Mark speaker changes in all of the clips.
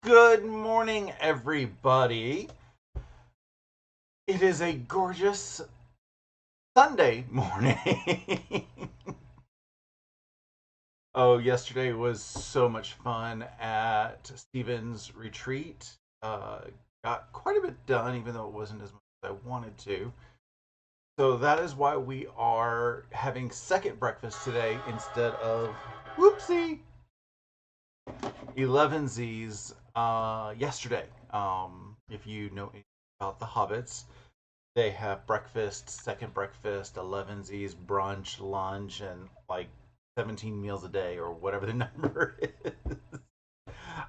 Speaker 1: Good morning, everybody. It is a gorgeous Sunday morning. Oh, yesterday was so much fun at Stephen's retreat. Uh, got quite a bit done, even though it wasn't as much as I wanted to. So that is why we are having second breakfast today instead of whoopsie 11Z's yesterday. If you know anything about the Hobbits, they have breakfast, second breakfast, 11Z's, brunch, lunch, and like 17 meals a day or whatever the number is.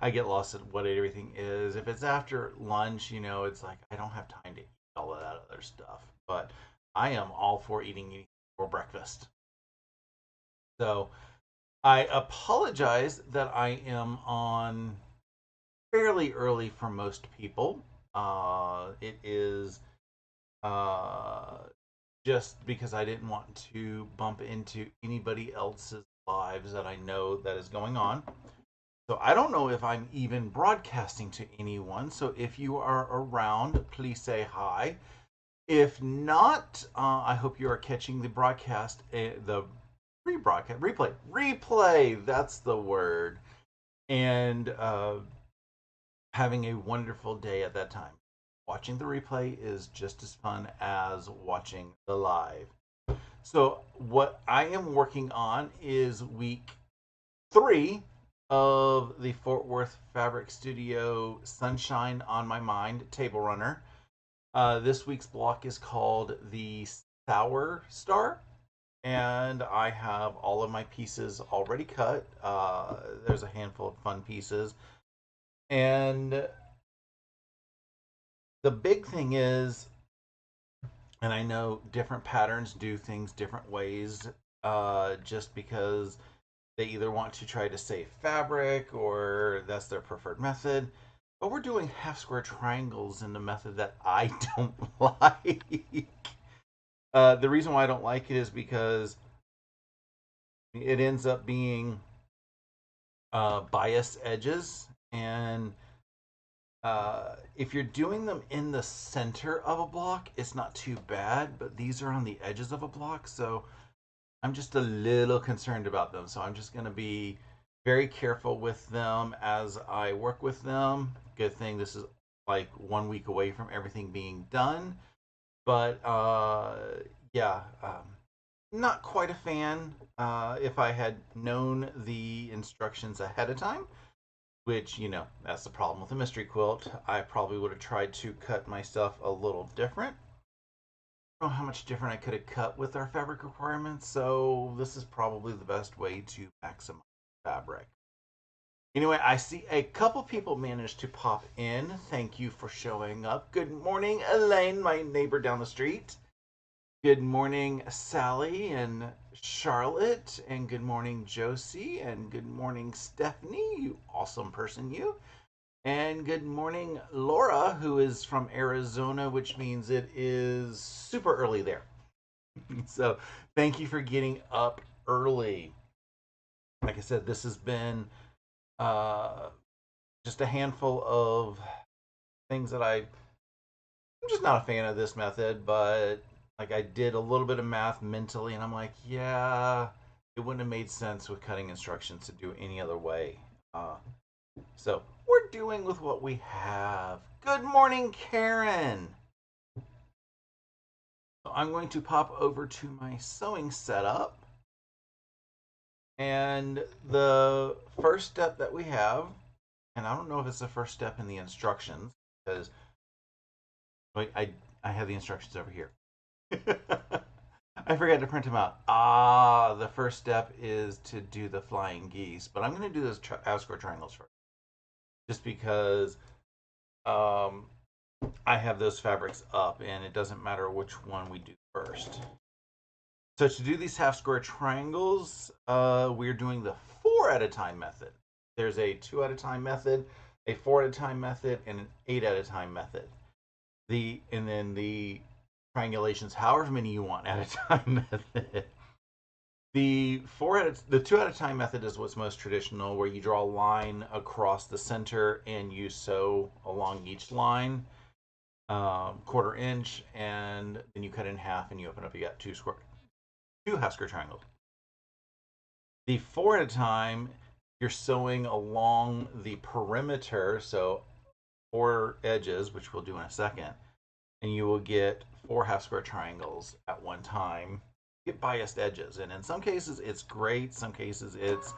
Speaker 1: I get lost at what everything is. If it's after lunch, it's like I don't have time to eat all of that other stuff. But I am all for eating for breakfast. So I apologize that I am on fairly early for most people. It is uh, just because I didn't want to bump into anybody else's lives that I know that is going on. So I don't know if I'm even broadcasting to anyone. So if you are around, please say hi. If not, I hope you are catching the broadcast, the rebroadcast, replay. That's the word, and having a wonderful day at that time. Watching the replay is just as fun as watching the live. So, what I am working on is week 3 of the Fort Worth Fabric Studio Sunshine on My Mind table runner. This week's block is called the Sour Star, and I have all of my pieces already cut. There's a handful of fun pieces, and the big thing is, and I know different patterns do things different ways, just because they either want to try to save fabric or that's their preferred method. But we're doing half square triangles in the method that I don't like. The reason why I don't like it is because it ends up being biased edges, and if you're doing them in the center of a block, it's not too bad, but these are on the edges of a block, so I'm just a little concerned about them. So I'm just going to be very careful with them as I work with them. Good thing this is like 1 week away from everything being done, but yeah, not quite a fan. If I had known the instructions ahead of time, which, that's the problem with a mystery quilt, I probably would have tried to cut my stuff a little different. I don't know how much different I could have cut with our fabric requirements, so this is probably the best way to maximize fabric. Anyway, I see a couple people managed to pop in. Thank you for showing up. Good morning, Elaine, my neighbor down the street. Good morning, Sally and Charlotte, and good morning, Josie, and good morning, Stephanie, you awesome person, you. And good morning, Laura, who is from Arizona, which means it is super early there. So, thank you for getting up early. Like I said, this has been uh, just a handful of things that I'm just not a fan of this method, but like I did a little bit of math mentally, and I'm like, yeah, it wouldn't have made sense with cutting instructions to do any other way. So we're doing with what we have. Good morning, Karen. So I'm going to pop over to my sewing setup. And the first step that we have, and I don't know if it's the first step in the instructions, because wait, I have the instructions over here. I forgot to print them out. The first step is to do the flying geese, but I'm going to do those half square triangles first, just because um, I have those fabrics up, and it doesn't matter which one we do first. So to do these half square triangles, we're doing the 4 at a time method. There's a 2 at a time method, a 4 at a time method, and an 8 at a time method. And then the triangulations, however many you want at a time method. The 2 at a time method is what's most traditional, where you draw a line across the center and you sew along each line, 1/4 inch, and then you cut it in half and you open up. You got two half square triangles. The 4 at a time, you're sewing along the perimeter, so 4 edges, which we'll do in a second, and you will get 4 half square triangles at one time. Get biased edges, and in some cases it's great. Some cases it's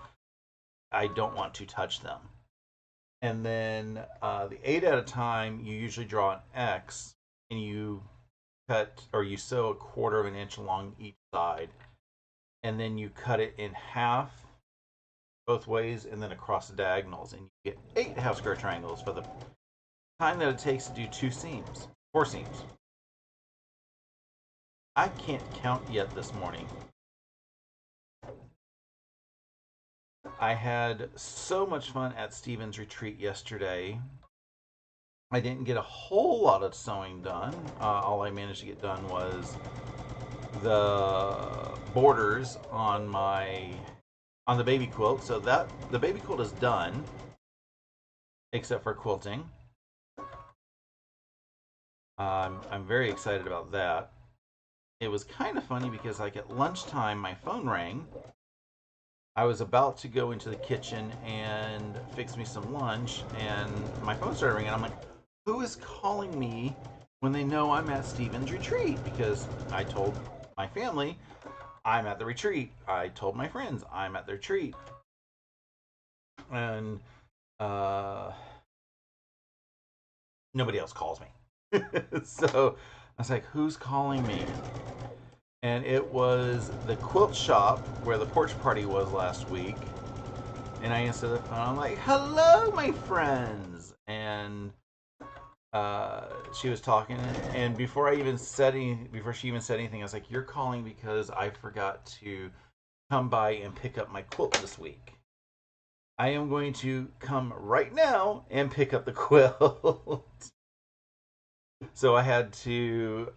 Speaker 1: I don't want to touch them. And then the 8 at a time, you usually draw an X, and you cut or you sew 1/4 inch along each side, and then you cut it in half both ways, and then across the diagonals, and you get 8 half square triangles for the time that it takes to do 4 seams. I can't count yet this morning. I had so much fun at Steven's retreat yesterday. I didn't get a whole lot of sewing done. All I managed to get done was the borders on the baby quilt. So that the baby quilt is done, except for quilting. I'm very excited about that. It was kind of funny because like at lunchtime my phone rang. I was about to go into the kitchen and fix me some lunch, and my phone started ringing. I'm like, who is calling me when they know I'm at Steven's retreat? Because I told my family I'm at the retreat. I told my friends I'm at the retreat. And nobody else calls me. So I was like, who's calling me? And it was the quilt shop where the porch party was last week. And I answered the phone. I'm like, hello, my friends. And she was talking, and before she even said anything, I was like, you're calling because I forgot to come by and pick up my quilt this week. I am going to come right now and pick up the quilt. So I had to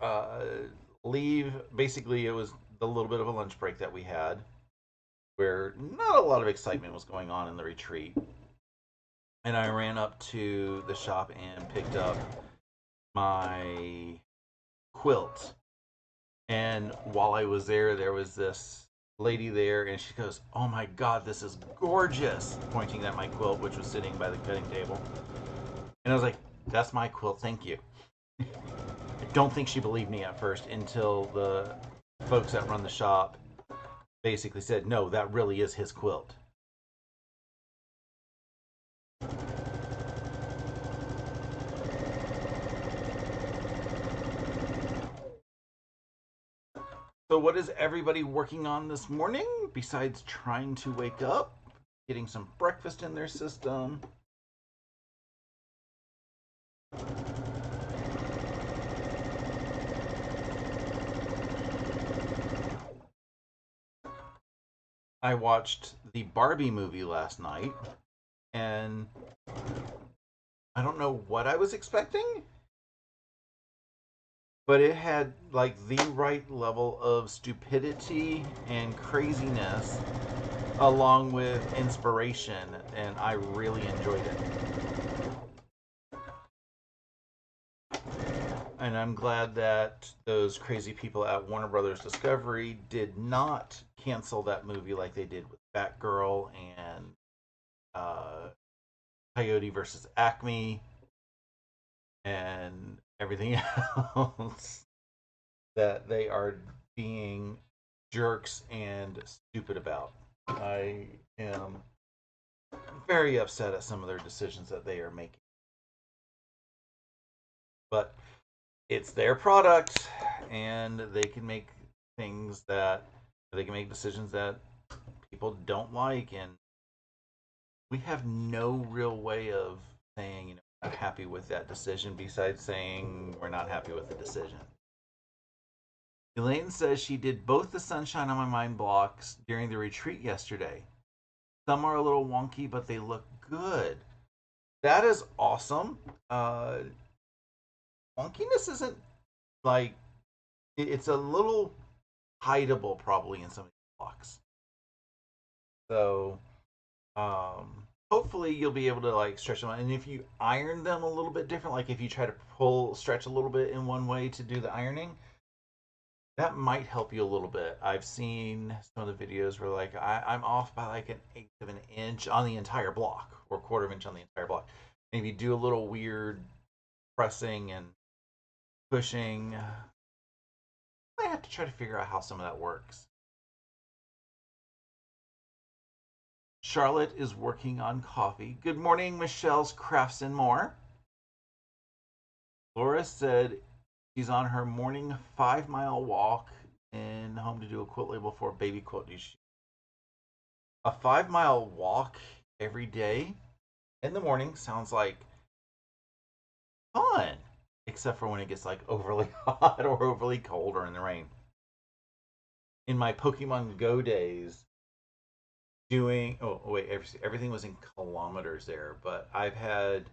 Speaker 1: leave. Basically, it was the little bit of a lunch break that we had, where not a lot of excitement was going on in the retreat. And I ran up to the shop and picked up my quilt. And while I was there was this lady there, and she goes, oh my god, this is gorgeous, pointing at my quilt, which was sitting by the cutting table. And I was like, that's my quilt, thank you. I don't think she believed me at first, until the folks that run the shop basically said, no, that really is his quilt. So what is everybody working on this morning besides trying to wake up, getting some breakfast in their system? I watched the Barbie movie last night, and I don't know what I was expecting, but it had like the right level of stupidity and craziness along with inspiration, and I really enjoyed it. And I'm glad that those crazy people at Warner Brothers Discovery did not cancel that movie like they did with Batgirl and Coyote versus Acme and everything else that they are being jerks and stupid about. I am very upset at some of their decisions that they are making. But it's their product, and they can make decisions that people don't like, and we have no real way of saying, we're not happy with that decision besides saying we're not happy with the decision. Elaine says she did both the Sunshine on My Mind blocks during the retreat yesterday. Some are a little wonky, but they look good. That is awesome. Wonkiness isn't like, it's a little hideable probably in some of these blocks. So hopefully you'll be able to like stretch them out. And if you iron them a little bit different, like if you try to stretch a little bit in one way to do the ironing, that might help you a little bit. I've seen some of the videos where like I'm off by like an eighth of an inch on the entire block or quarter of an inch on the entire block. And if you do a little weird pressing and pushing, I have to try to figure out how some of that works. Charlotte is working on coffee. Good morning, Michelle's Crafts and More. Laura said she's on her morning 5 mile walk and home to do a quilt label for a baby quilt. A 5 mile walk every day in the morning sounds like fun, except for when it gets like overly hot or overly cold or in the rain. In my Pokemon Go days, doing oh wait, everything was in kilometers there, but I've had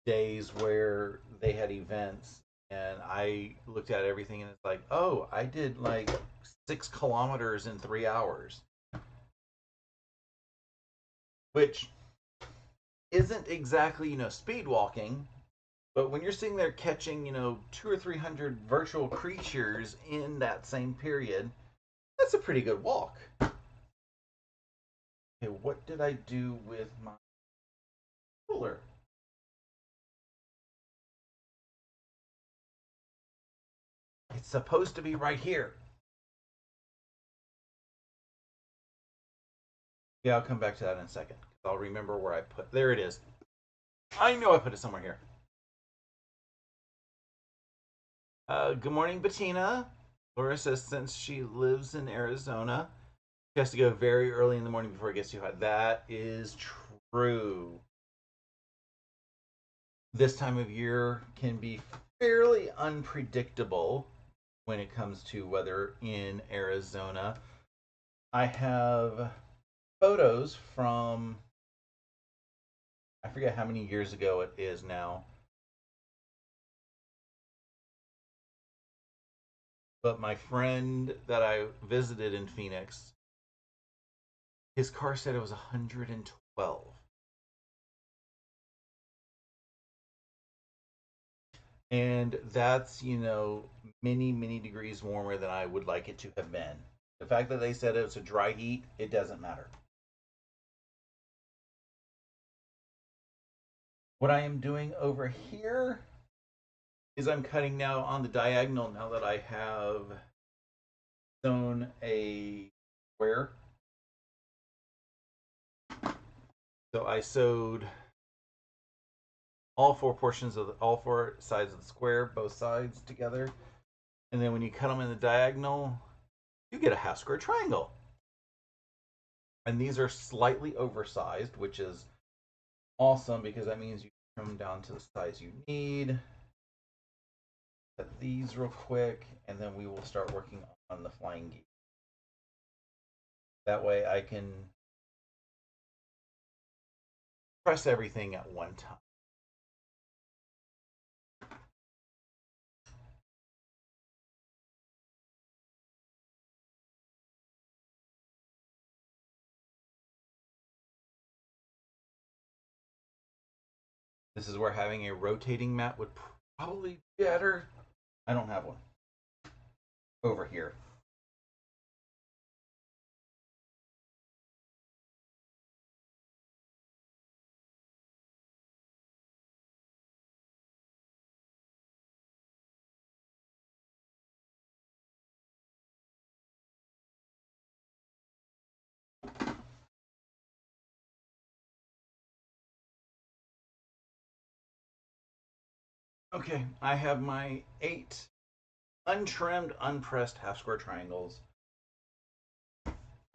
Speaker 1: days where they had events and I looked at everything and it's like, oh, I did like 6 kilometers in 3 hours, which isn't exactly, speed walking, but when you're sitting there catching, 200 or 300 virtual creatures in that same period, that's a pretty good walk. Okay, what did I do with my ruler? It's supposed to be right here. Yeah, I'll come back to that in a second. I'll remember where I put. There it is. I know I put it somewhere here. Good morning, Bettina. Laura says since she lives in Arizona, she has to go very early in the morning before it gets too hot. That is true. This time of year can be fairly unpredictable when it comes to weather in Arizona. I have photos from, I forget how many years ago it is now, but my friend that I visited in Phoenix, his car said it was 112. And that's, many, many degrees warmer than I would like it to have been. The fact that they said it was a dry heat, it doesn't matter. What I am doing over here is I'm cutting now on the diagonal now that I have sewn a square. So I sewed all four sides of the square, both sides together. And then when you cut them in the diagonal, you get a half square triangle. And these are slightly oversized, which is awesome because that means you trim them down to the size you need. Cut these real quick, and then we will start working on the flying geese. That way I can press everything at one time. This is where having a rotating mat would probably be better. I don't have one over here. Okay, I have my 8 untrimmed, unpressed half square triangles.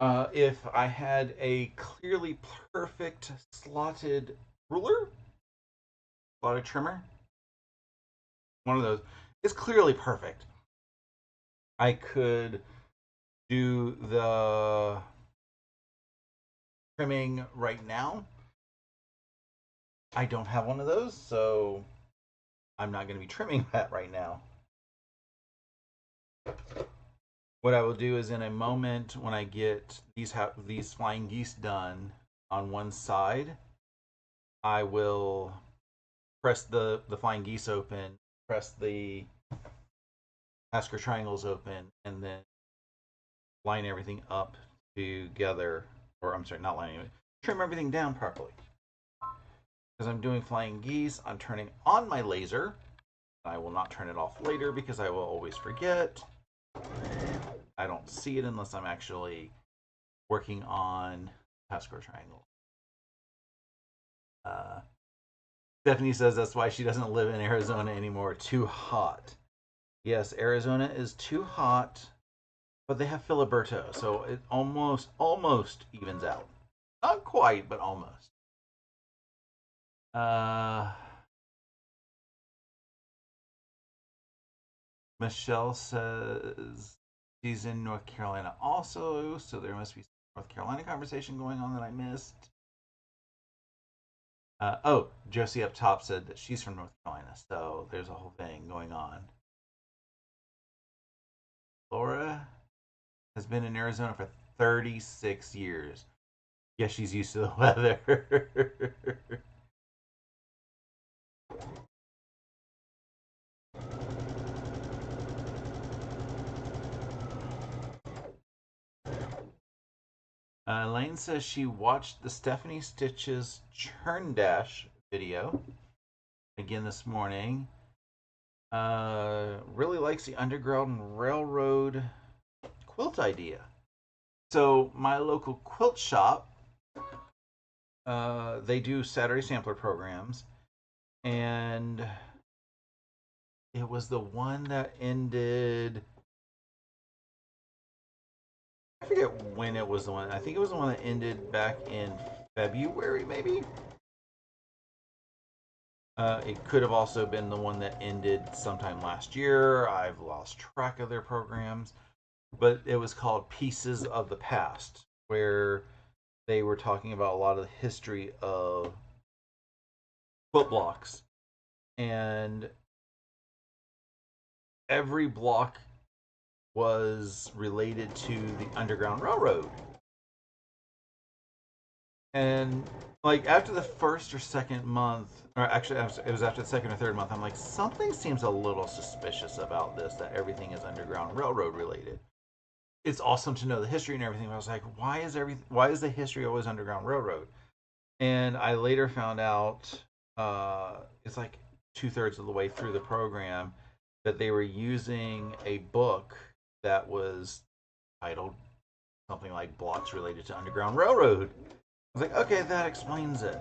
Speaker 1: If I had a clearly perfect slotted ruler, slotted trimmer, one of those is clearly perfect. I could do the trimming right now. I don't have one of those, so I'm not going to be trimming that right now. What I will do is in a moment when I get these flying geese done on one side, I will press the flying geese open, press the Asker triangles open, and then line everything up together. Or I'm sorry, not lining it. Trim everything down properly. Because I'm doing flying geese, I'm turning on my laser. I will not turn it off later because I will always forget. I don't see it unless I'm actually working on Pascal triangle. Uh, Stephanie says that's why she doesn't live in Arizona anymore. Too hot. Yes, Arizona is too hot, but they have Filiberto, so it almost evens out. Not quite, but almost. Uh, Michelle says she's in North Carolina also, so there must be some North Carolina conversation going on that I missed. Oh, Josie up top said that she's from North Carolina, so there's a whole thing going on. Laura has been in Arizona for 36 years. Yes, she's used to the weather. Elaine says she watched the Stephanie Stitches Churn Dash video again this morning. Really likes the Underground Railroad quilt idea. So my local quilt shop, they do Saturday sampler programs, and it was the one that ended. I forget when it was the one. I think it was the one that ended back in February, maybe. It could have also been the one that ended sometime last year. I've lost track of their programs, but it was called Pieces of the Past, where they were talking about a lot of the history of quilt blocks, and every block was related to the Underground Railroad. And like after the first or second month, or actually it was after the second or third month, I'm like, something seems a little suspicious about this, that everything is Underground Railroad related. It's awesome to know the history and everything, but I was like, why is the history always Underground Railroad? And I later found out, it's like 2/3 of the way through the program, that they were using a book that was titled something like Blocks Related to Underground Railroad. I was like, okay, that explains it.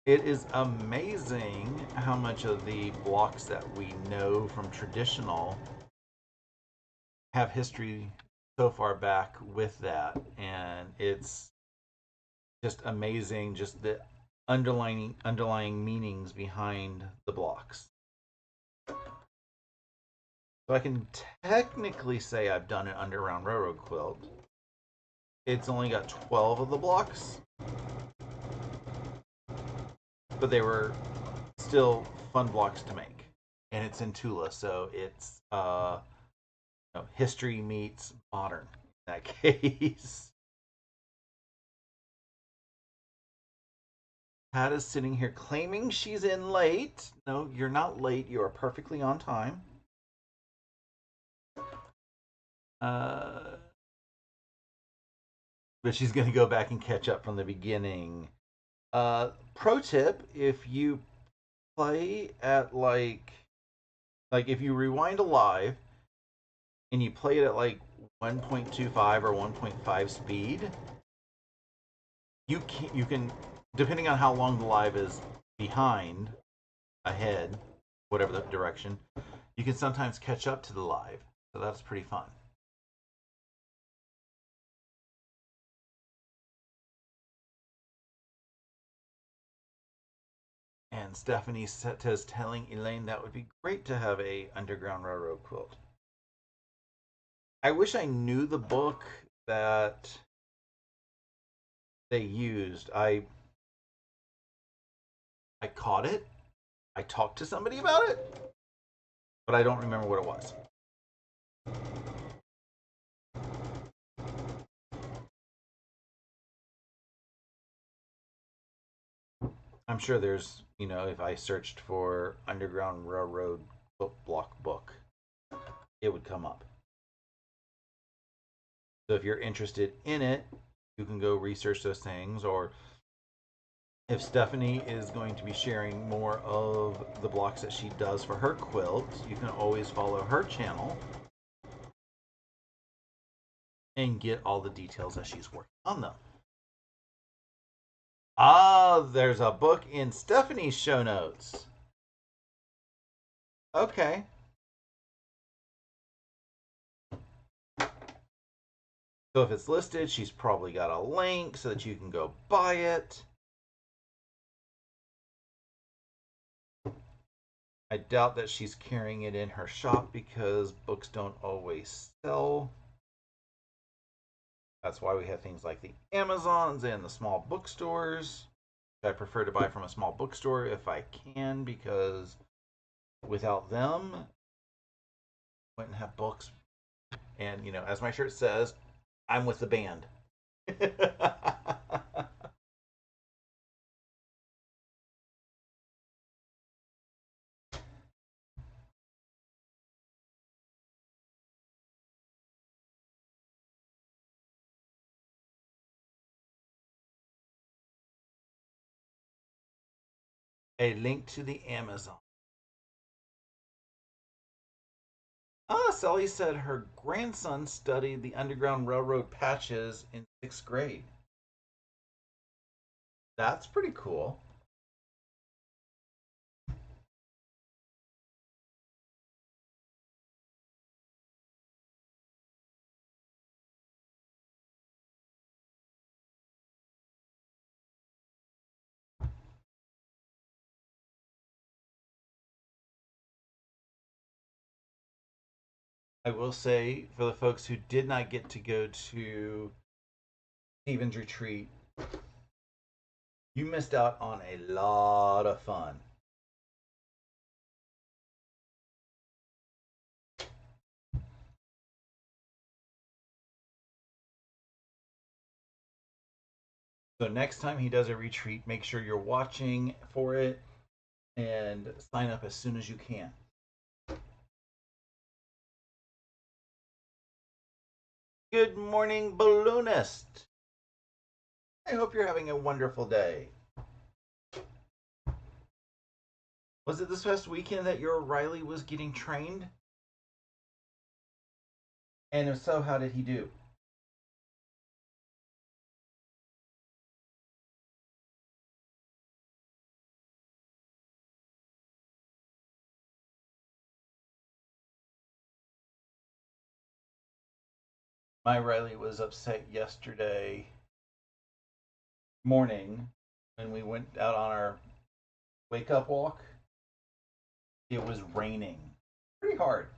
Speaker 1: It is amazing how much of the blocks that we know from traditional have history so far back with that. And it's just amazing, just the underlying meanings behind the blocks. So I can technically say I've done an Underground Railroad quilt. It's only got 12 of the blocks, but they were still fun blocks to make. And it's in Tula, so it's history meets modern in that case. Pat is sitting here claiming she's in late. No, you're not late. You are perfectly on time. Uh, but she's going to go back and catch up from the beginning. Pro tip: if you play at like if you rewind a live and you play it at like 1.25 or 1.5 speed, you can depending on how long the live is behind, ahead, whatever the direction, you can sometimes catch up to the live. So that's pretty fun. And Stephanie is telling Elaine that would be great to have a Underground Railroad quilt. I wish I knew the book that they used. I caught it. I talked to somebody about it, but I don't remember what it was. I'm sure there's, if I searched for Underground Railroad quilt block book, it would come up. So if you're interested in it, you can go research those things. Or if Stephanie is going to be sharing more of the blocks that she does for her quilts, you can always follow her channel and get all the details as she's working on them. Ah, there's a book in Stephanie's show notes. Okay. So if it's listed, she's probably got a link so that you can go buy it. I doubt that she's carrying it in her shop because books don't always sell. That's why we have things like the Amazons and the small bookstores. I prefer to buy from a small bookstore if I can, because without them, I wouldn't have books. And, as my shirt says, I'm with the band. A link to the Amazon. Ah, Sally said her grandson studied the Underground Railroad patches in 6th grade. That's pretty cool. I will say, for the folks who did not get to go to Stephen's retreat, you missed out on a lot of fun. So next time he does a retreat, make sure you're watching for it and sign up as soon as you can. Good morning, balloonist. I hope you're having a wonderful day. Was it this past weekend that your Riley was getting trained? And if so, how did he do? My Riley was upset yesterday morning when we went out on our wake up walk. It was raining pretty hard.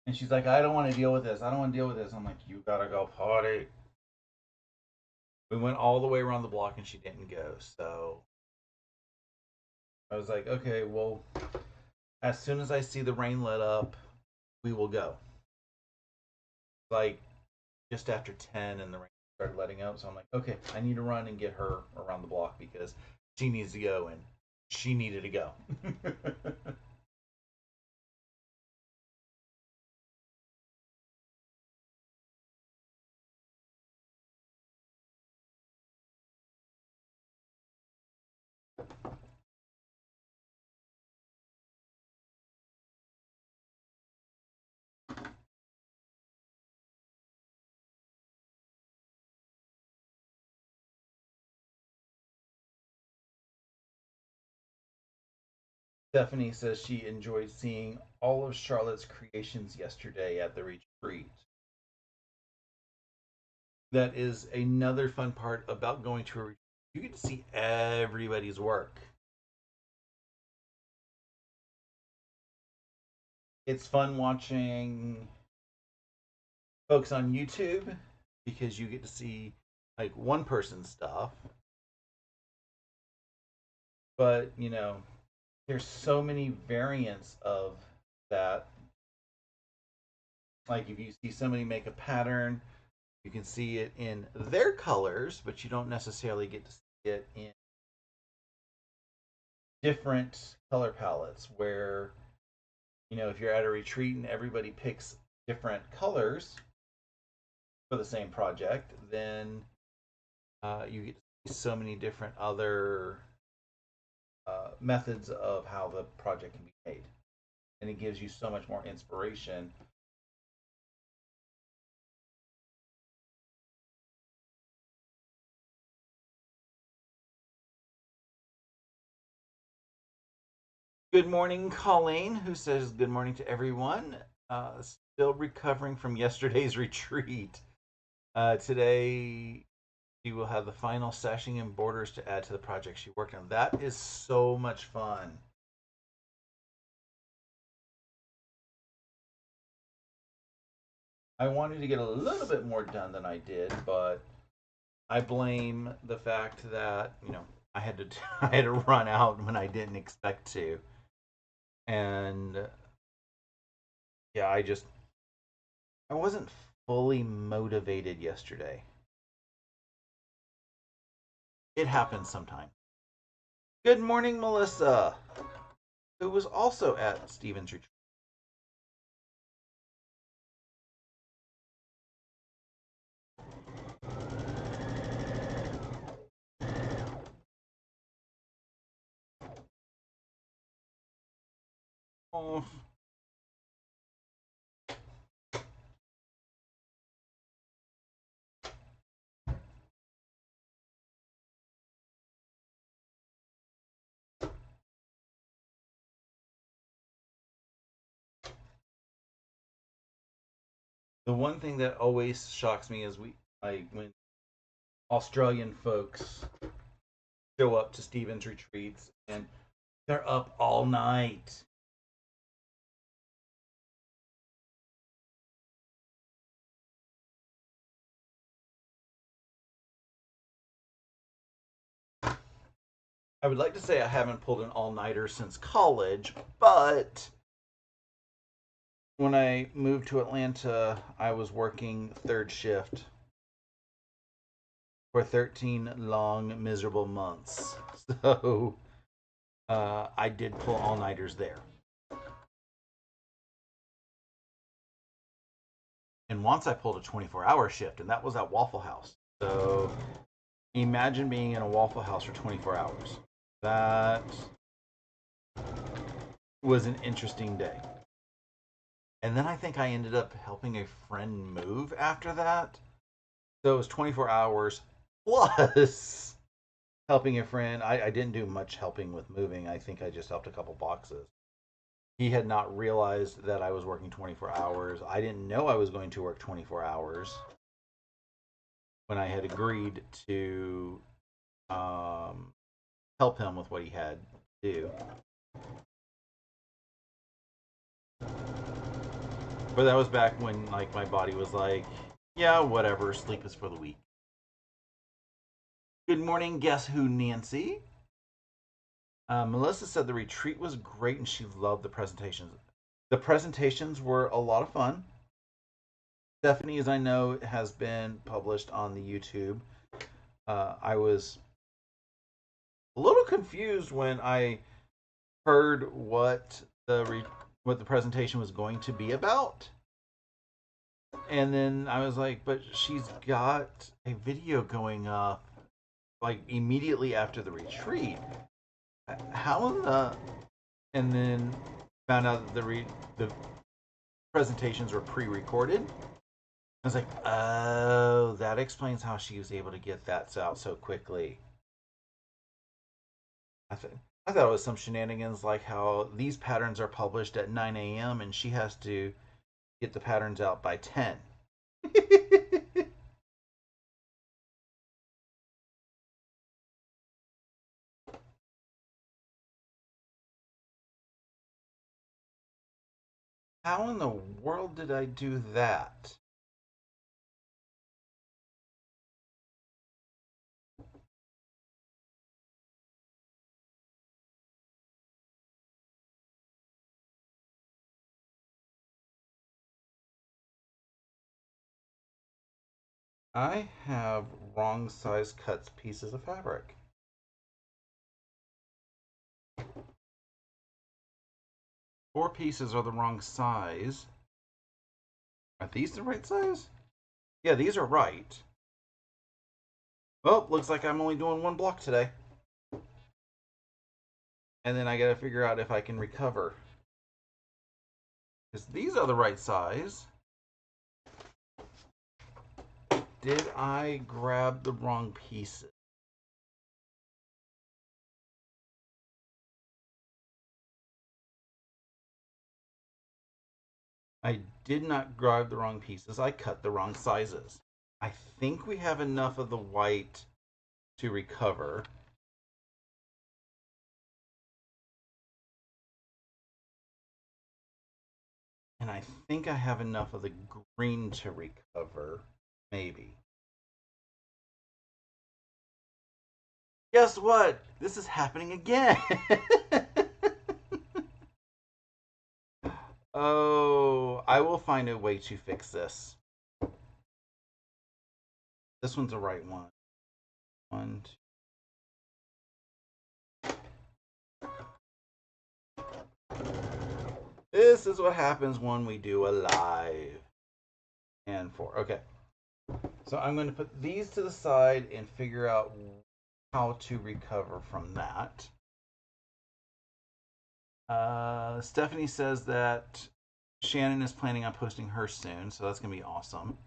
Speaker 1: And she's like, I don't want to deal with this. I don't want to deal with this. I'm like, you gotta go potty. We went all the way around the block and she didn't go. So I was like, okay, well, as soon as I see the rain let up, we will go. Like just after 10 and the rain started letting up. So I'm like, okay, I need to run and get her around the block because she needs to go and she needed to go. Stephanie says she enjoyed seeing all of Charlotte's creations yesterday at the retreat. That is another fun part about going to a retreat. You get to see everybody's work. It's fun watching folks on YouTube because you get to see like one person's stuff. But, there's so many variants of that. Like if you see somebody make a pattern, you can see it in their colors, but you don't necessarily get to see it in different color palettes where, if you're at a retreat and everybody picks different colors for the same project, then you get to see so many different other methods of how the project can be made. And it gives you so much more inspiration. Good morning, Colleen, who says good morning to everyone. Still recovering from yesterday's retreat. Today, she will have the final sashing and borders to add to the project she worked on. That is so much fun. I wanted to get a little bit more done than I did, but I blame the fact that I had to I had to run out when I didn't expect to, and yeah, I wasn't fully motivated yesterday. It happens sometimes. Good morning, Melissa, who was also at Stephen's retreat. Oh, the one thing that always shocks me is when Australian folks show up to Stephen's retreats and they're up all night. I would like to say I haven't pulled an all nighter since college, but when I moved to Atlanta, I was working third shift for 13 long, miserable months. So I did pull all nighters there. And once I pulled a 24-hour shift, and that was at Waffle House. So imagine being in a Waffle House for 24 hours. That was an interesting day. And then I think I ended up helping a friend move after that. So it was 24 hours plus helping a friend. I didn't do much helping with moving. I think I just helped a couple boxes. He had not realized that I was working 24 hours. I didn't know I was going to work 24 hours when I had agreed to help him with what he had to do. But that was back when like my body was like, yeah, whatever, sleep is for the weak. Good morning, guess who, Nancy? Melissa said the retreat was great and she loved the presentations. The presentations were a lot of fun. Stephanie, as I know, has been published on the YouTube. I was a little confused when I heard what the presentation was going to be about, and then I was like, "But she's got a video going up like immediately after the retreat. How in the?" And then found out that the presentations were pre-recorded. I was like, "Oh, that explains how she was able to get that out so quickly." I, th- I thought it was some shenanigans like how these patterns are published at 9 a.m. and she has to get the patterns out by 10. How in the world did I do that? I have wrong size cuts pieces of fabric. 4 pieces are the wrong size. Are these the right size? Yeah, these are right. Well, looks like I'm only doing 1 block today. And then I gotta figure out if I can recover. Because these are the right size. Did I grab the wrong pieces? I did not grab the wrong pieces. I cut the wrong sizes. I think we have enough of the white to recover. And I think I have enough of the green to recover. Maybe. Guess what? This is happening again. Oh, I will find a way to fix this. This one's the right one. One, two. This is what happens when we do a live. And 4. Okay. So I'm going to put these to the side and figure out how to recover from that. Stephanie says that Shannon is planning on posting hers soon, so that's going to be awesome.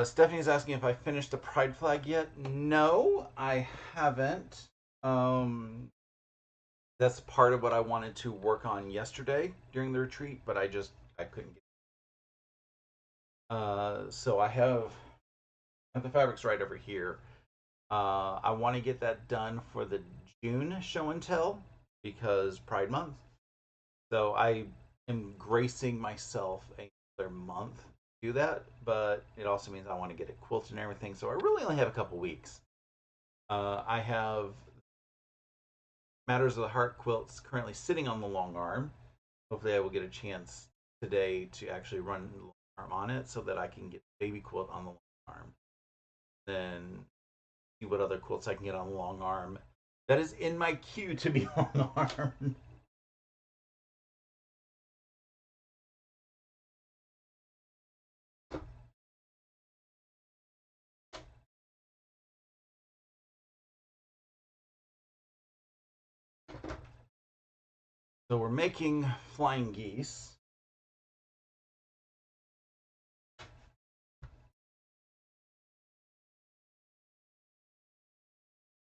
Speaker 1: Stephanie's asking if I finished the pride flag yet. No, I haven't. That's part of what I wanted to work on yesterday during the retreat, but I couldn't get. So I have the fabrics right over here. I want to get that done for the June show and tell because Pride Month. So I am gracing myself another month to do that, but it also means I want to get it quilted and everything. So I really only have a couple weeks. I have Matters of the Heart quilts currently sitting on the long arm. Hopefully, I will get a chance today to actually run the long arm on it so that I can get the baby quilt on the long arm. Then see what other quilts I can get on the long arm. That is in my queue to be long arm. So we're making flying geese.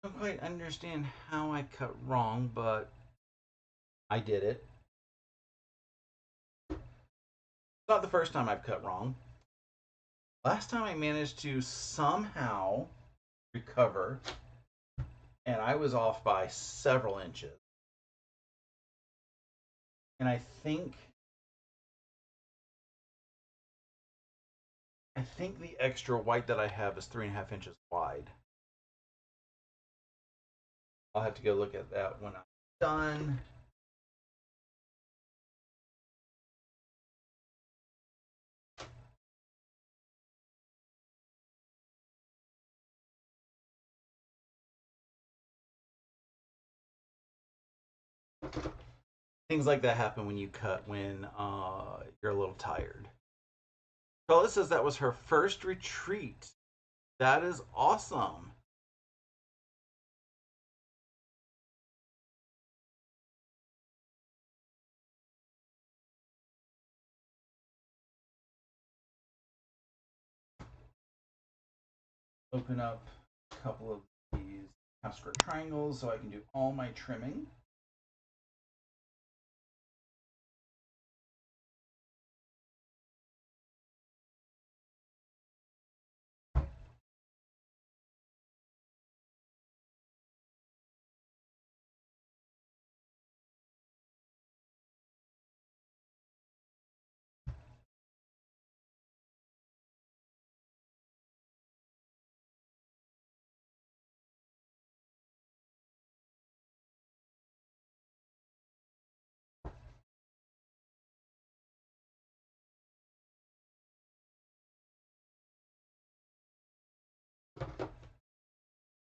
Speaker 1: I don't quite understand how I cut wrong, but I did it. It's not the first time I've cut wrong. Last time I managed to somehow recover, and I was off by several inches. And I think the extra white that I have is 3.5 inches wide. I'll have to go look at that when I'm done. Things like that happen when you cut when you're a little tired. Carla says that was her first retreat. That is awesome. Open up a couple of these half square triangles so I can do all my trimming.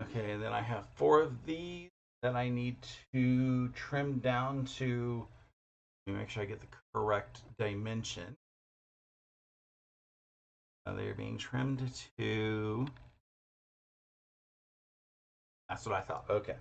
Speaker 1: Okay, and then I have 4 of these. that I need to trim down to, let me make sure I get the correct dimension. They're being trimmed to, that's what I thought. Okay.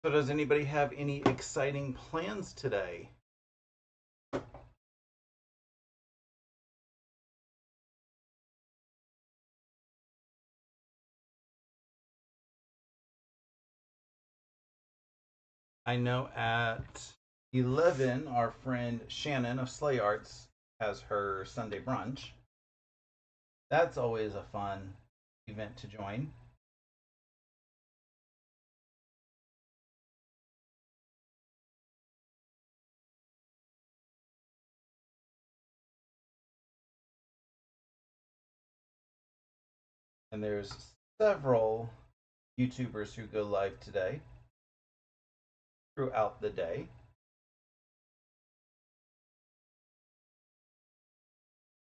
Speaker 1: So does anybody have any exciting plans today? I know at 11, our friend Shannon of Slay Arts has her Sunday brunch. That's always a fun event to join. And there's several YouTubers who go live today throughout the day.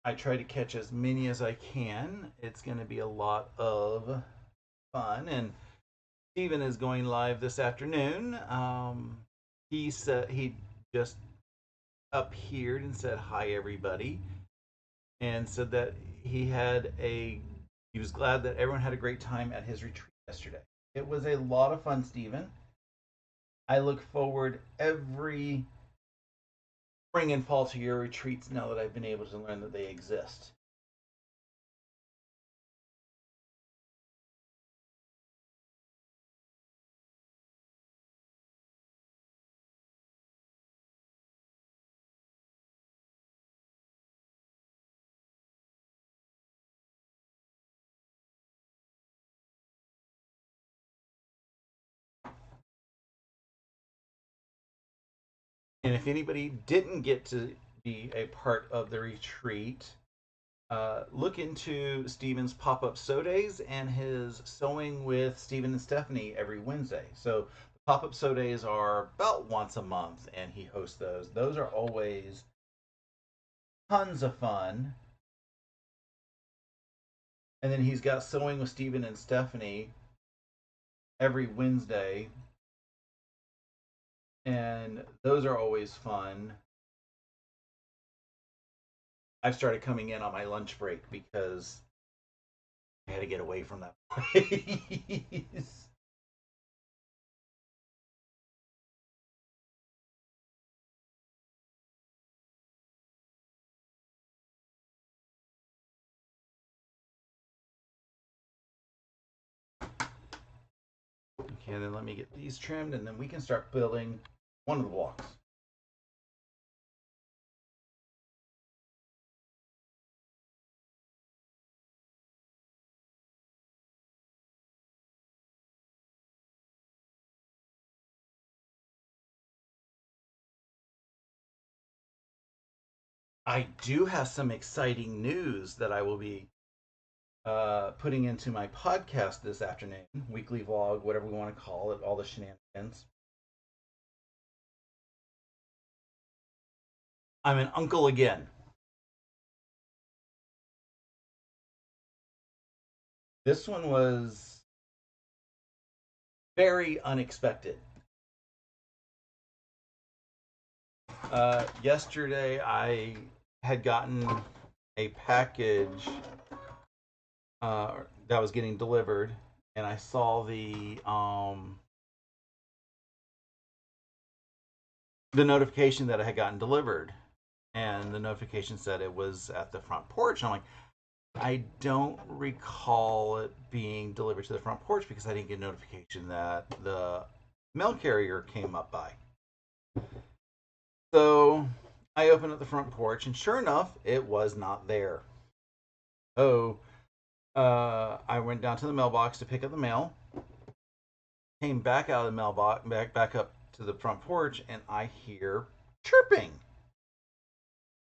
Speaker 1: I try to catch as many as I can. It's going to be a lot of fun. And Steven is going live this afternoon. He said he just appeared and said hi everybody, and said that he was glad that everyone had a great time at his retreat yesterday. It was a lot of fun, Steven. I look forward every spring and fall to your retreats now that I've been able to learn that they exist. And if anybody didn't get to be a part of the retreat, look into Steven's pop-up sew days and his sewing with Steven and Stephanie every Wednesday. So the pop-up sew days are about once a month, and he hosts those. Those are always tons of fun. And then he's got sewing with Steven and Stephanie every Wednesday, and those are always fun. I've started coming in on my lunch break because I had to get away from that place. Okay, then let me get these trimmed, and then we can start building one of the blocks. I do have some exciting news that I will be putting into my podcast this afternoon, weekly vlog, whatever we want to call it, all the shenanigans. I'm an uncle again. This one was very unexpected. Yesterday, I had gotten a package that was getting delivered, and I saw the notification that it had gotten delivered, and the notification said it was at the front porch. I'm like, I don't recall it being delivered to the front porch because I didn't get a notification that the mail carrier came up by. So I opened up the front porch, and sure enough, it was not there. Oh, I went down to the mailbox to pick up the mail. Came back out of the mailbox, back up to the front porch, and I hear chirping.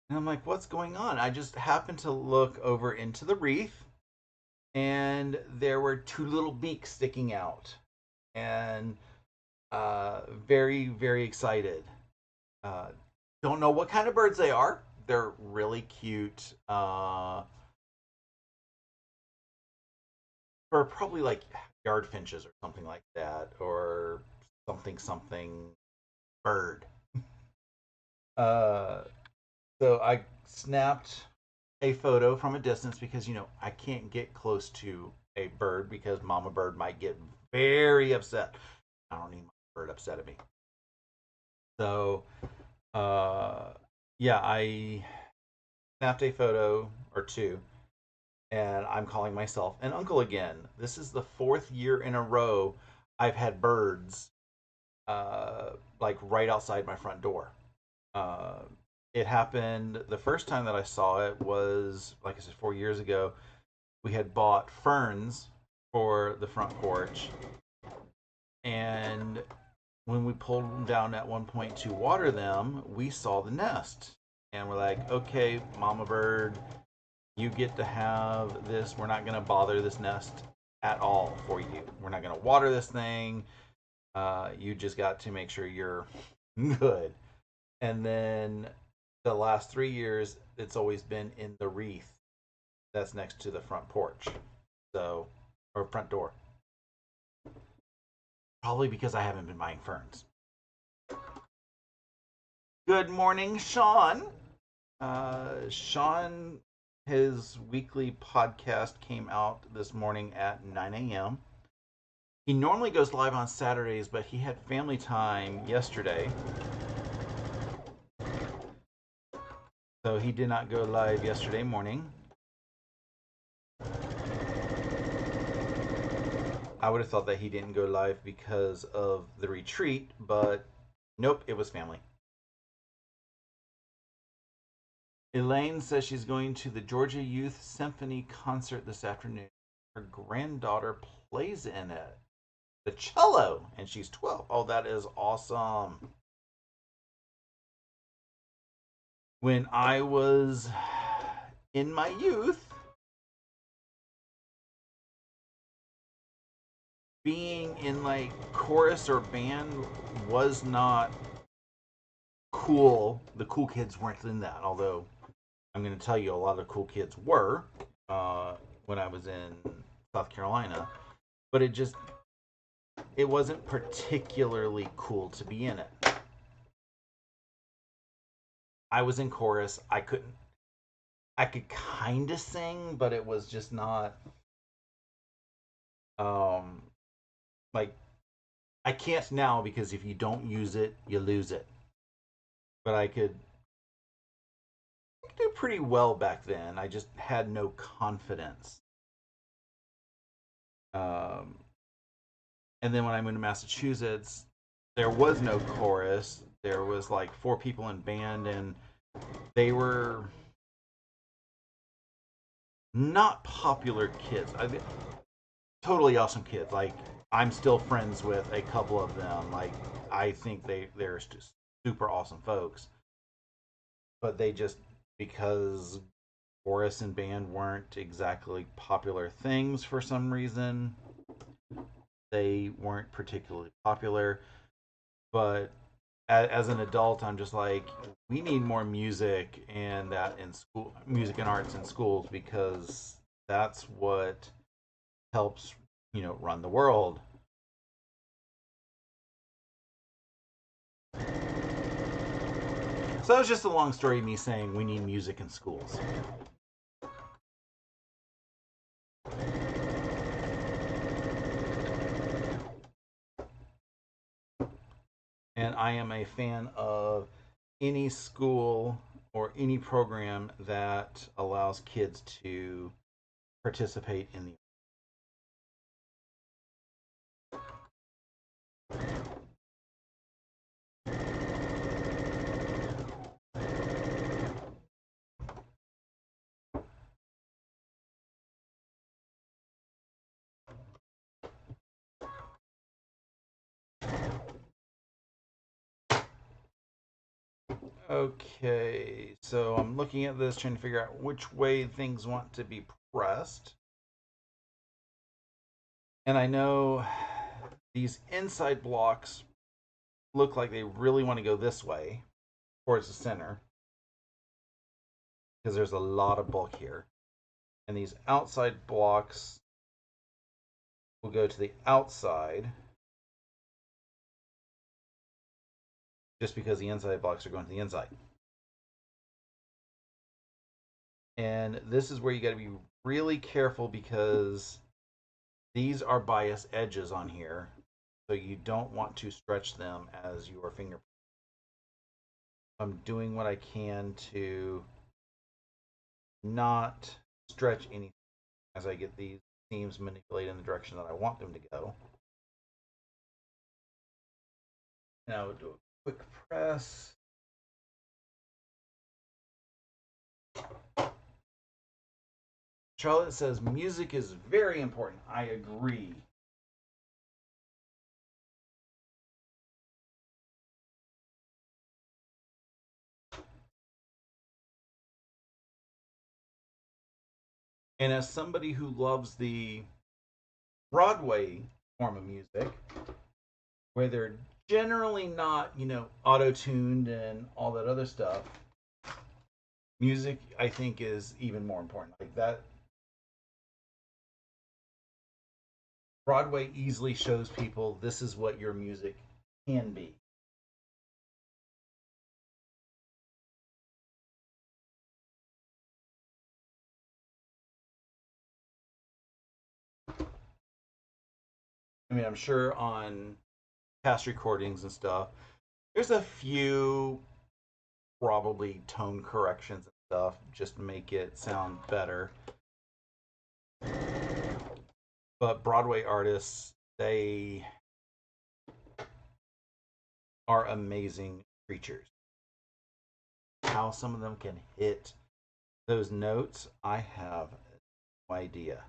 Speaker 1: And I'm like, what's going on? I just happened to look over into the wreath, and there were two little beaks sticking out, and very, very excited. Uh, don't know what kind of birds they are. They're really cute. For probably like yard finches or something like that, or something bird. Uh, so I snapped a photo from a distance because I can't get close to a bird because mama bird might get very upset. I don't need my bird upset at me. So yeah, I snapped a photo or two, and I'm calling myself an uncle again. This is the fourth year in a row I've had birds like right outside my front door. Uh, it happened the first time that I saw it was, like I said, 4 years ago. We had bought ferns for the front porch, and when we pulled them down at one point to water them, we saw the nest. And we're like, okay, mama bird, you get to have this. We're not going to bother this nest at all for you. We're not going to water this thing. You just got to make sure you're good. And then the last 3 years, it's always been in the wreath that's next to the front porch. So, or front door. Probably because I haven't been buying ferns. Good morning, Sean. Sean, his weekly podcast came out this morning at 9 a.m. He normally goes live on Saturdays, but he had family time yesterday. So he did not go live yesterday morning. I would have thought that he didn't go live because of the retreat, but nope, it was family. Elaine says she's going to the Georgia Youth Symphony concert this afternoon. Her granddaughter plays in it, the cello, and she's 12. Oh, that is awesome. When I was in my youth, being in like chorus or band was not cool. The cool kids weren't in that, although I'm going to tell you a lot of the cool kids were when I was in South Carolina. But it wasn't particularly cool to be in it. I was in chorus. I could kind of sing, but it was just not like, I can't now because if you don't use it, you lose it. But I could do pretty well back then. I just had no confidence. Um, and then when I moved to Massachusetts, there was no chorus. There was like 4 people in band, and they were not popular kids. Totally awesome kids. Like, I'm still friends with a couple of them. Like, I think they're just super awesome folks. But they just, because chorus and band weren't exactly popular things for some reason, they weren't particularly popular. But as an adult, I'm just like, we need more music and that in school, music and arts in schools, because that's what helps, run the world. So it's just a long story of me saying we need music in schools. And I am a fan of any school or any program that allows kids to participate in the Okay, so I'm looking at this, trying to figure out which way things want to be pressed. And I know these inside blocks look like they really want to go this way towards the center because there's a lot of bulk here. And these outside blocks will go to the outside just because the inside blocks are going to the inside. And this is where you got to be really careful because these are bias edges on here. So you don't want to stretch them as your finger. I'm doing what I can to not stretch anything as I get these seams manipulated in the direction that I want them to go. Now we'll do a quick press. Charlotte says music is very important. I agree. And as somebody who loves the Broadway form of music, where they're generally not, auto-tuned and all that other stuff, music I think is even more important. Like that, Broadway easily shows people this is what your music can be. I mean, I'm sure on past recordings and stuff, there's a few probably tone corrections and stuff just to make it sound better. But Broadway artists, they are amazing creatures. How some of them can hit those notes, I have no idea.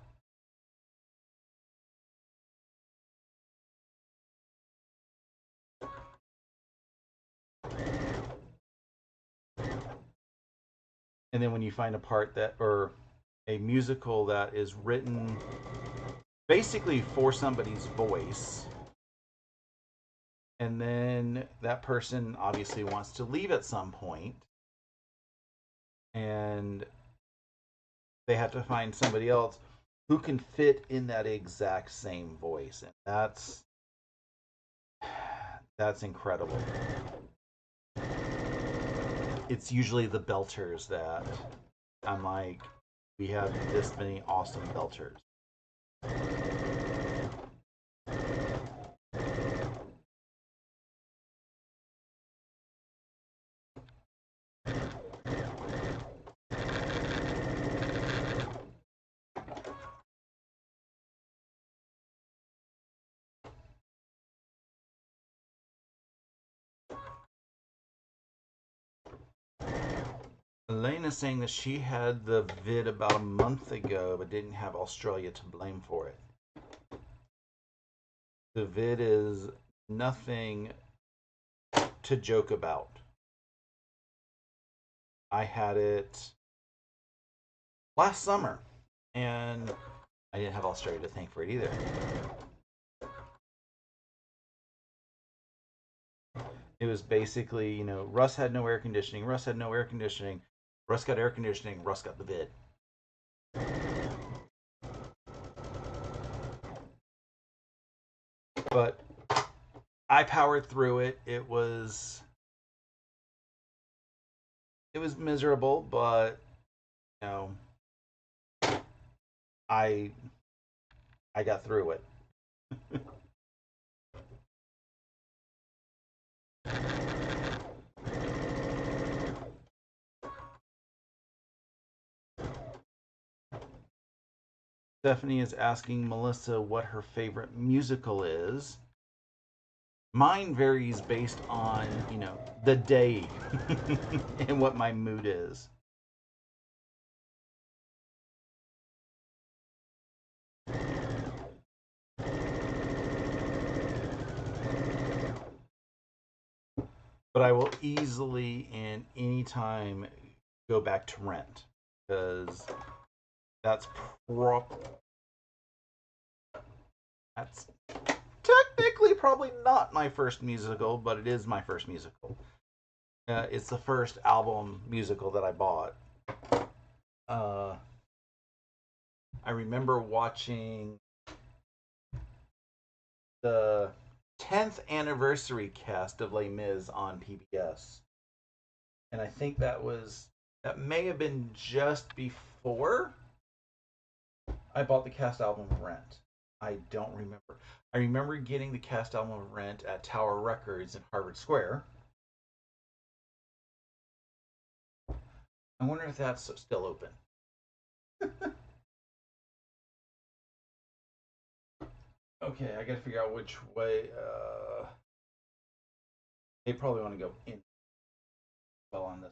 Speaker 1: And then when you find a part that, or a musical that is written basically for somebody's voice, and then that person obviously wants to leave at some point, and they have to find somebody else who can fit in that exact same voice, and that's incredible. It's usually the belters that I'm like, we have this many awesome belters. Elaine is saying that she had the vid about a month ago, but didn't have Australia to blame for it. The vid is nothing to joke about. I had it last summer, and I didn't have Australia to thank for it either. It was basically, Russ had no air conditioning. Russ had no air conditioning. Russ got air conditioning. Russ got the vid. But I powered through it. It was miserable, but you know, I I got through it. Stephanie is asking Melissa what her favorite musical is. Mine varies based on, the day and what my mood is. but I will easily and anytime go back to Rent because that's that's technically probably not my first musical, but it is my first musical. It's the first album musical that I bought. Uh, I remember watching the 10th anniversary cast of Les Mis on PBS, and I think that may have been just before I bought the cast album of Rent. I don't remember. I remember getting the cast album of Rent at Tower Records in Harvard Square. I wonder if that's still open. Okay, I gotta figure out which way. They probably want to go in well on this,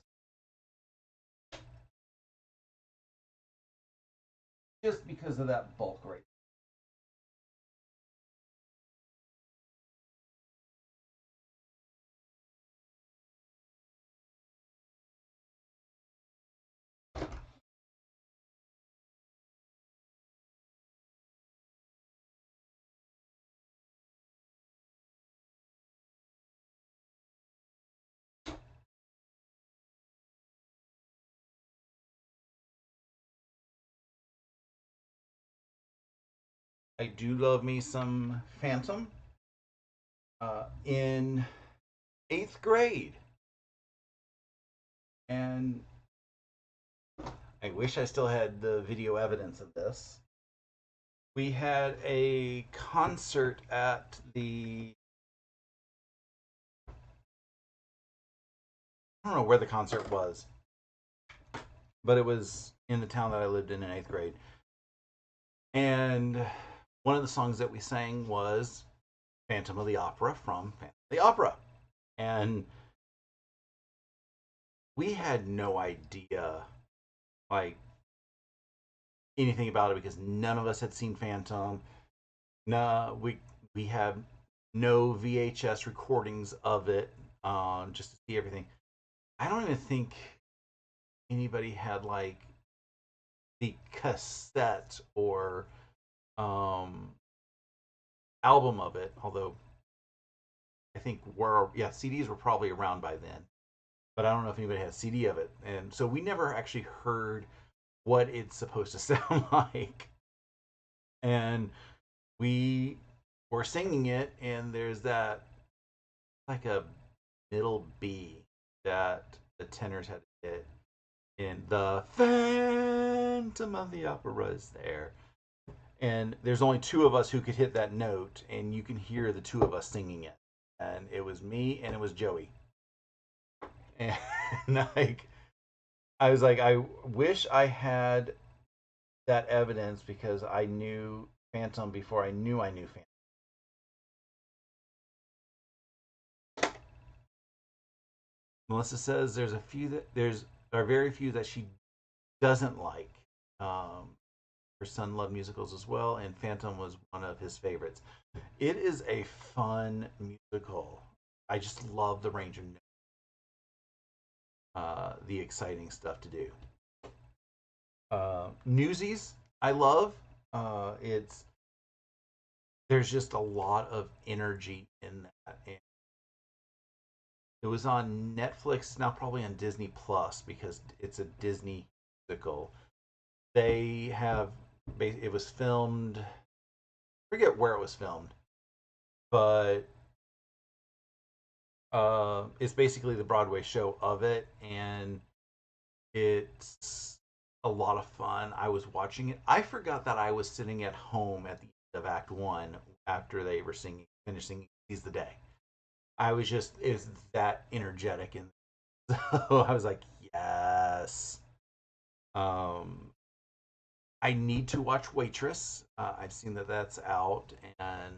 Speaker 1: just because of that bulk rate. I do love me some Phantom. In eighth grade, and I wish I still had the video evidence of this. We had a concert at the I don't know where the concert was, but it was in the town that I lived in eighth grade. And one of the songs that we sang was Phantom of the Opera from Phantom of the Opera. And we had no idea, like, anything about it because none of us had seen Phantom. No, we have no VHS recordings of it, just to see everything. I don't even think anybody had like the cassette or um, album of it. Although I think CDs were probably around by then, but I don't know if anybody had a CD of it, and so we never actually heard what it's supposed to sound like. And we were singing it, and there's that like a middle B that the tenors had to hit, and the Phantom of the Opera is there. And there's only two of us who could hit that note, and you can hear the two of us singing it. And it was me and it was Joey. And like, I was like, I wish I had that evidence because I knew Phantom before I knew Phantom. Melissa says there's are very few that she doesn't like. Um, her son loved musicals as well, and Phantom was one of his favorites. It is a fun musical. I just love the range of the exciting stuff to do. Newsies, I love. It's There's just a lot of energy in that. And it was on Netflix, now probably on Disney Plus because it's a Disney musical. They have it was filmed. I forget where it was filmed, but it's basically the Broadway show of it, and it's a lot of fun. I was watching it. I forgot that I was sitting at home at the end of Act One after they were finished singing "Seize the Day." I was just it's that energetic, and so I was like, yes. Um, I need to watch Waitress. I've seen that that's out, and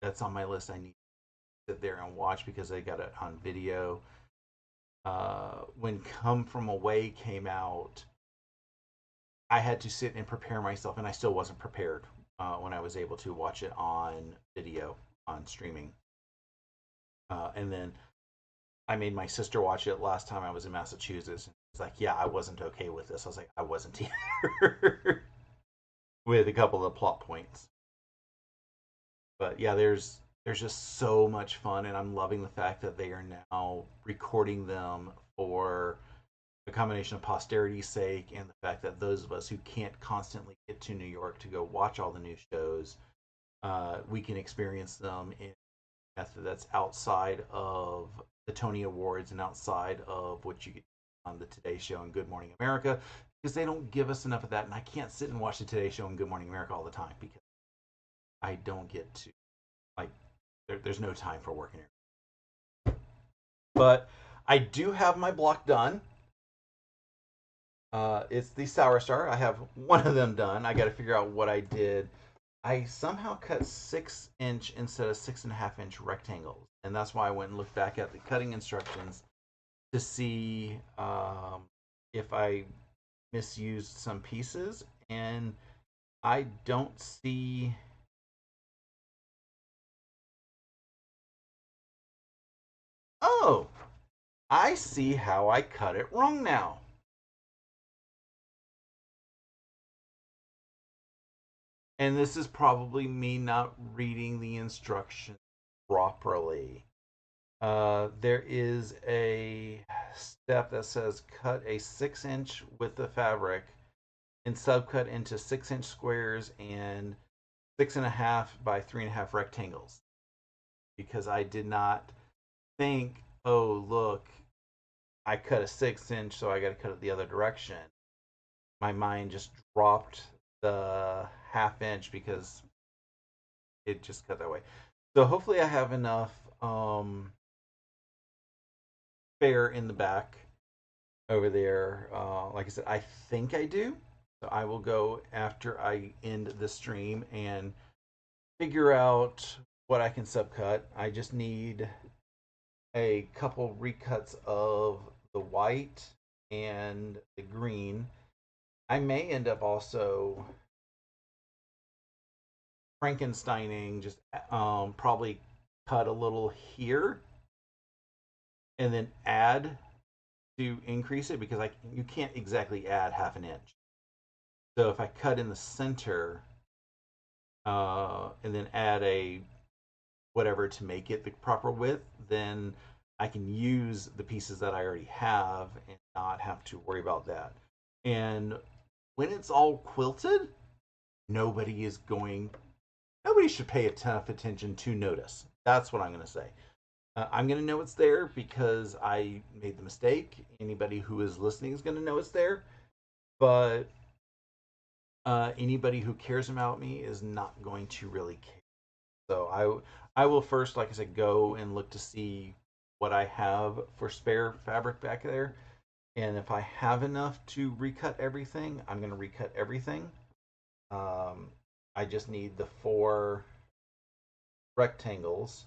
Speaker 1: that's on my list. I need to sit there and watch because I got it on video. When Come From Away came out, I had to sit and prepare myself, and I still wasn't prepared when I was able to watch it on video on streaming. And then I made my sister watch it last time I was in Massachusetts. It's like, yeah, I wasn't okay with this. I was like, I wasn't either. With a couple of plot points. But yeah, there's just so much fun, and I'm loving the fact that they are now recording them for a combination of posterity's sake and the fact that those of us who can't constantly get to New York to go watch all the new shows, we can experience them in a method that's outside of the Tony Awards and outside of what you get on the Today Show and Good Morning America, because they don't give us enough of that, and I can't sit and watch the Today Show and Good Morning America all the time because I don't get to, like, there's no time for working here. But I do have my block done. It's the Sour Star. I have one of them done. I got to figure out what I did. I somehow cut 6 inch instead of 6.5 inch rectangles, and that's why I went and looked back at the cutting instructions to see if I misused some pieces, and I don't see. Oh, I see how I cut it wrong now. And this is probably me not reading the instructions properly. There is a step that says cut a 6 inch width of fabric and subcut into 6 inch squares and 6.5 by 3.5 rectangles. Because I did not think, oh, look, I cut a 6 inch, so I got to cut it the other direction. My mind just dropped the half inch because it just cut that way. So hopefully I have enough spare in the back over there. Like I said, I think I do. So I will go after I end the stream and figure out what I can subcut. I just need a couple recuts of the white and the green. I may end up also Frankensteining, just probably cut a little here and then add to increase it because you can't exactly add half an inch. So if I cut in the center and then add a whatever to make it the proper width, then I can use the pieces that I already have and not have to worry about that. And when it's all quilted, nobody is going, nobody should pay enough attention to notice. That's what I'm going to say. I'm going to know it's there because I made the mistake. Anybody who is listening is going to know it's there. But anybody who cares about me is not going to really care. So I will first, like I said, go and look to see what I have for spare fabric back there. And if I have enough to recut everything, I'm going to recut everything. I just need the 4 rectangles.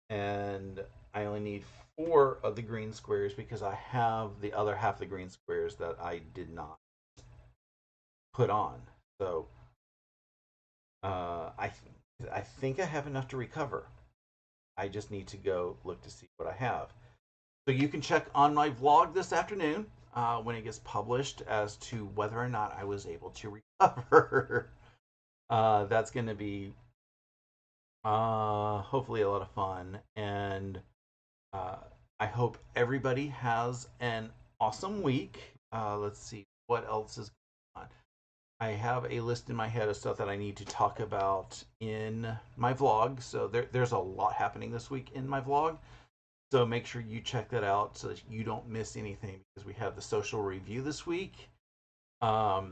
Speaker 1: And I only need 4 of the green squares because I have the other half of the green squares that I did not put on. So I think I have enough to recover. I just need to go look to see what I have. So you can check on my vlog this afternoon when it gets published as to whether or not I was able to recover. That's going to be hopefully a lot of fun. And I hope everybody has an awesome week. Let's see what else is going on. I have a list in my head of stuff that I need to talk about in my vlog. So there's a lot happening this week in my vlog. So make sure you check that out so that you don't miss anything because we have the social review this week. I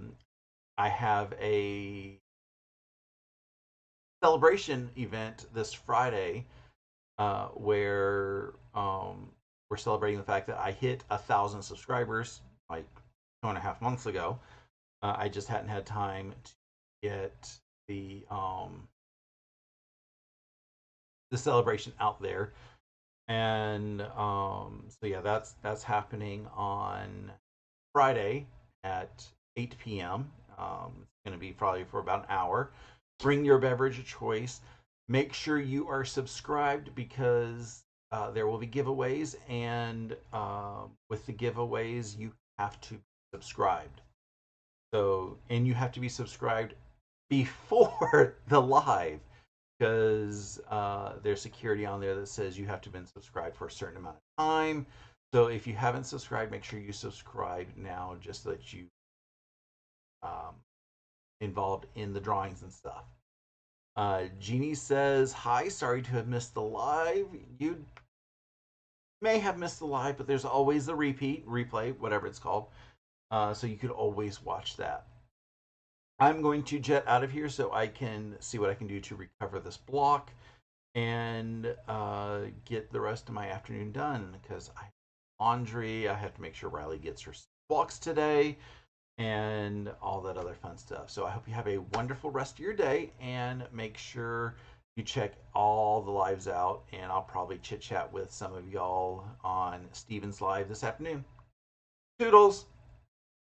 Speaker 1: have a celebration event this Friday where we're celebrating the fact that I hit 1,000 subscribers like 2.5 months ago. I just hadn't had time to get the celebration out there, and so yeah, that's happening on Friday at 8 p.m. It's going to be probably for about an hour. Bring your beverage of choice. Make sure you are subscribed because there will be giveaways, and with the giveaways, you have to be subscribed. So, and you have to be subscribed before the live because there's security on there that says you have to have been subscribed for a certain amount of time. So if you haven't subscribed, make sure you subscribe now, just so that you um, involved in the drawings and stuff. Jeannie says, "Hi, sorry to have missed the live. You may have missed the live, but there's always the replay, whatever it's called. So you could always watch that." I'm going to jet out of here so I can see what I can do to recover this block and get the rest of my afternoon done because I have laundry. I have to make sure Riley gets her blocks today and all that other fun stuff. So I hope you have a wonderful rest of your day and make sure you check all the lives out. And I'll probably chit chat with some of y'all on Steven's live this afternoon. Toodles!